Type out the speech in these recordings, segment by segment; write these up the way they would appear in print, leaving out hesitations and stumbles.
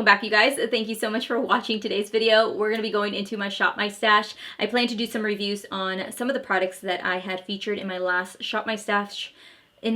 back, you guys. Thank you so much for watching today's video. We're going to be going into my Shop My Stash. I plan to do some reviews on some of the products that I had featured in my last Shop My Stash. I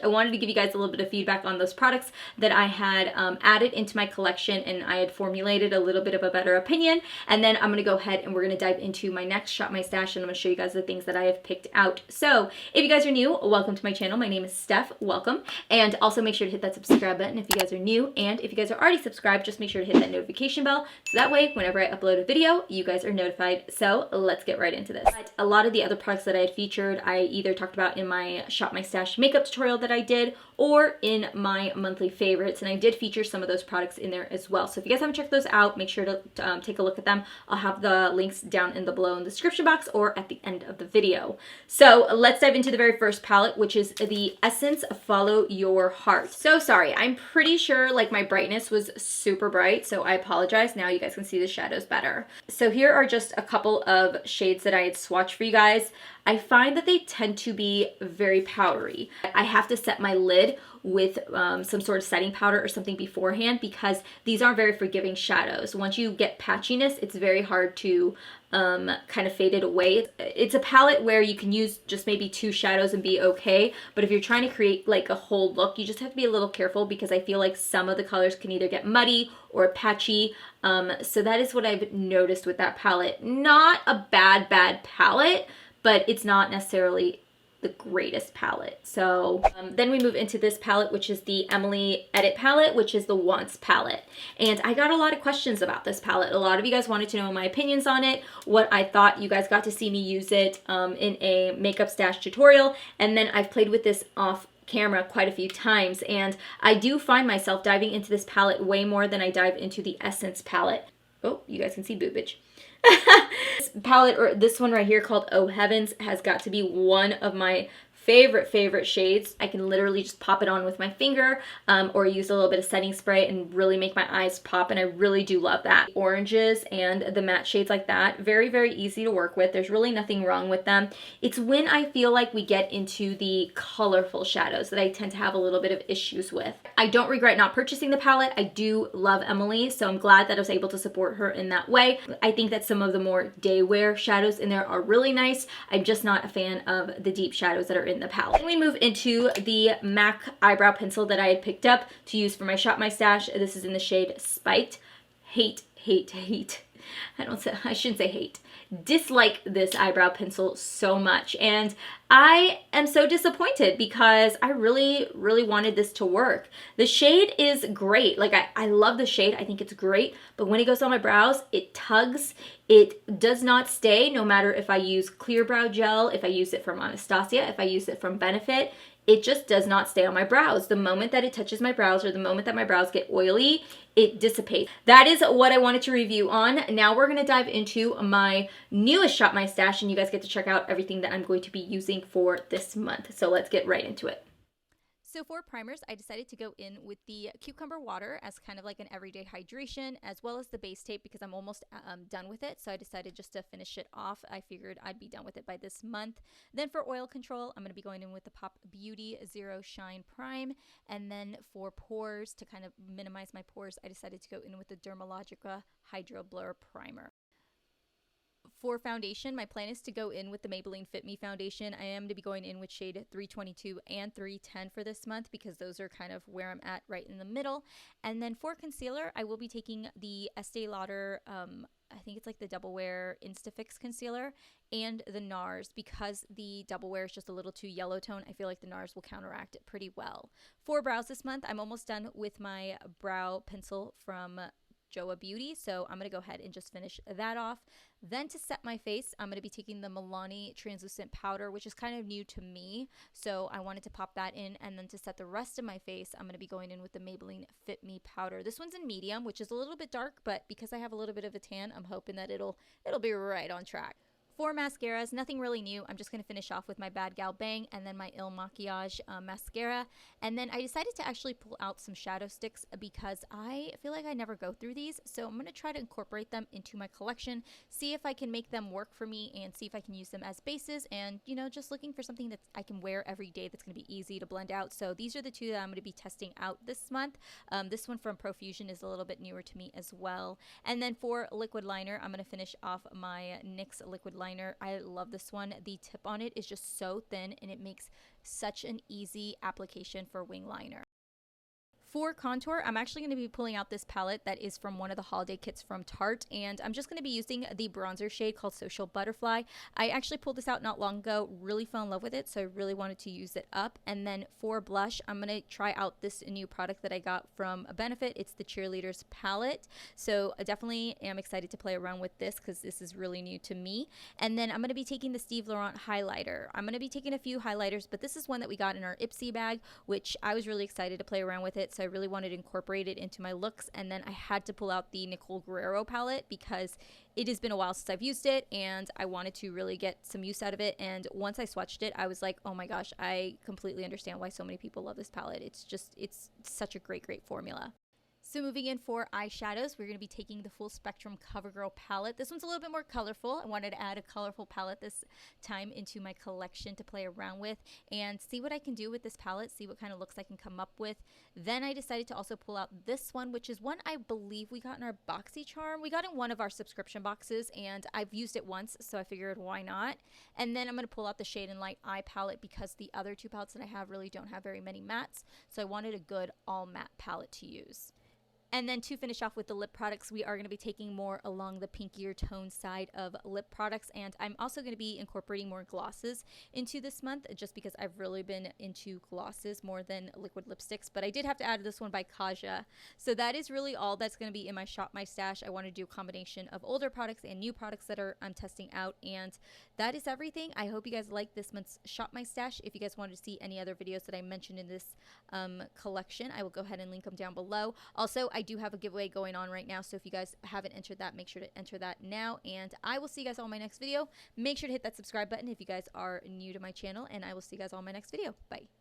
wanted to give you guys a little bit of feedback on those products that I had added into my collection, and I had formulated a little bit of a better opinion. And then I'm going to go ahead and we're going to dive into my next Shop My Stash, and I'm going to show you guys the things that I have picked out. So if you guys are new, welcome to my channel. My name is Steph. Welcome. And also make sure to hit that subscribe button if you guys are new. And if you guys are already subscribed, just make sure to hit that notification bell, so that way whenever I upload a video, you guys are notified. So let's get right into this. But a lot of the other products that I had featured, I either talked about in my Shop My Stash makeup tutorial that I did, or in my monthly favorites, and I did feature some of those products in there as well. So if you guys haven't checked those out, make sure to take a look at them. I'll have the links down in the below in the description box or at the end of the video. So let's dive into the very first palette, which is the Essence Follow Your Heart. So sorry, I'm pretty sure like my brightness was super bright, so I apologize. Now you guys can see the shadows better. So here are just a couple of shades that I had swatched for you guys. I find that they tend to be very powdery. I have to set my lid with some sort of setting powder or something beforehand, because these aren't very forgiving shadows. Once you get patchiness, it's very hard to kind of fade it away. It's a palette where you can use just maybe 2 shadows and be okay, but if you're trying to create like a whole look, you just have to be a little careful, because I feel like some of the colors can either get muddy or patchy. So that is what I've noticed with that palette. Not a bad palette, but it's not necessarily the greatest palette. So then we move into this palette, which is the Emily Edit palette, which is the Once palette. And I got a lot of questions about this palette. A lot of you guys wanted to know my opinions on it, what I thought. You guys got to see me use it in a makeup stash tutorial, and then I've played with this off camera quite a few times, and I do find myself diving into this palette way more than I dive into the Essence palette. Oh, you guys can see boobage. This palette, or this one right here called Oh Heavens, has got to be one of my favorite shades. I can literally just pop it on with my finger or use a little bit of setting spray and really make my eyes pop, and I really do love that. Oranges and the matte shades like that, very easy to work with. There's really nothing wrong with them. It's when I feel like we get into the colorful shadows that I tend to have a little bit of issues with. I don't regret not purchasing the palette. I do love Emily, so I'm glad that I was able to support her in that way. I think that some of the more day wear shadows in there are really nice. I'm just not a fan of the deep shadows that are in the palette. Then we move into the MAC eyebrow pencil that I had picked up to use for my Shop My Stash. This is in the shade Spiked. Hate. I shouldn't say hate. Dislike this eyebrow pencil so much, and I am so disappointed because I really wanted this to work. The shade is great. Like I love the shade. I think it's great, but when it goes on my brows, it tugs. It does not stay, no matter if I use clear brow gel, if I use it from Anastasia, if I use it from Benefit. It just does not stay on my brows. The moment that it touches my brows, or the moment that my brows get oily, it dissipates. That is what I wanted to review on. Now we're gonna dive into my newest Shop My Stash, and you guys get to check out everything that I'm going to be using for this month. So let's get right into it. So for primers, I decided to go in with the cucumber water as kind of like an everyday hydration, as well as the base tape, because I'm almost done with it. So I decided just to finish it off. I figured I'd be done with it by this month. Then for oil control, I'm going to be going in with the Pop Beauty Zero Shine Prime. And then for pores, to kind of minimize my pores, I decided to go in with the DERMALOGICA HYDRABLUR Primer. For foundation, my plan is to go in with the Maybelline Fit Me foundation. I am to be going in with shade 322 and 310 for this month, because those are kind of where I'm at, right in the middle. And then for concealer, I will be taking the Estee Lauder, I think it's like the Double Wear Instafix concealer, and the NARS, because the Double Wear is just a little too yellow tone. I feel like the NARS will counteract it pretty well. For brows this month, I'm almost done with my brow pencil from JOAH Beauty, so I'm going to go ahead and just finish that off. Then to set my face, I'm going to be taking the MILANI translucent powder, which is kind of new to me, so I wanted to pop that in. And then to set the rest of my face, I'm going to be going in with the Maybelline Fit Me powder. This one's in medium, which is a little bit dark, but because I have a little bit of a tan, I'm hoping that it'll be right on track. For mascaras, nothing really new. I'm just going to finish off with my Bad Gal Bang and then my Il Makiage mascara. And then I decided to actually pull out some shadow sticks because I feel like I never go through these. So I'm going to try to incorporate them into my collection, see if I can make them work for me and see if I can use them as bases and, you know, just looking for something that I can wear every day that's going to be easy to blend out. So these are the two that I'm going to be testing out this month. This one from Profusion is a little bit newer to me as well. And then for liquid liner, I'm going to finish off my NYX liquid liner. I love this one. The tip on it is just so thin and it makes such an easy application for wing liner. For contour, I'm actually going to be pulling out this palette that is from one of the holiday kits from Tarte, and I'm just going to be using the bronzer shade called Social Butterfly. I actually pulled this out not long ago, really fell in love with it, so I really wanted to use it up. And then for blush, I'm going to try out this new product that I got from Benefit. It's the Cheerleaders palette, so I definitely am excited to play around with this because this is really new to me. And then I'm going to be taking the Steve Laurent highlighter. I'm going to be taking a few highlighters, but this is one that we got in our Ipsy bag, which I was really excited to play around with it, so I really wanted to incorporate it into my looks. And then I had to pull out the Nicole Guerriero palette because it has been a while since I've used it and I wanted to really get some use out of it. And once I swatched it, I was like, oh my gosh, I completely understand why so many people love this palette. It's such a great formula. So moving in for eyeshadows, we're going to be taking the Full Spectrum CoverGirl palette. This one's a little bit more colorful. I wanted to add a colorful palette this time into my collection to play around with and see what I can do with this palette, see what kind of looks I can come up with. Then I decided to also pull out this one, which is one I believe we got in our BoxyCharm. We got in one of our subscription boxes and I've used it once, so I figured why not. And then I'm going to pull out the Shade and Light eye palette because the other two palettes that I have really don't have very many mattes, so I wanted a good all matte palette to use. And then to finish off with the lip products, we are going to be taking more along the pinkier tone side of lip products. And I'm also going to be incorporating more glosses into this month just because I've really been into glosses more than liquid lipsticks. But I did have to add this one by Kaja. So that is really all that's going to be in my Shop My Stash. I want to do a combination of older products and new products that I'm testing out. And that is everything. I hope you guys like this month's Shop My Stash. If you guys wanted to see any other videos that I mentioned in this collection, I will go ahead and link them down below. Also, I do have a giveaway going on right now, so if you guys haven't entered that, make sure to enter that now, and I will see you guys all in my next video. Make sure to hit that subscribe button if you guys are new to my channel, and I will see you guys all in my next video. Bye.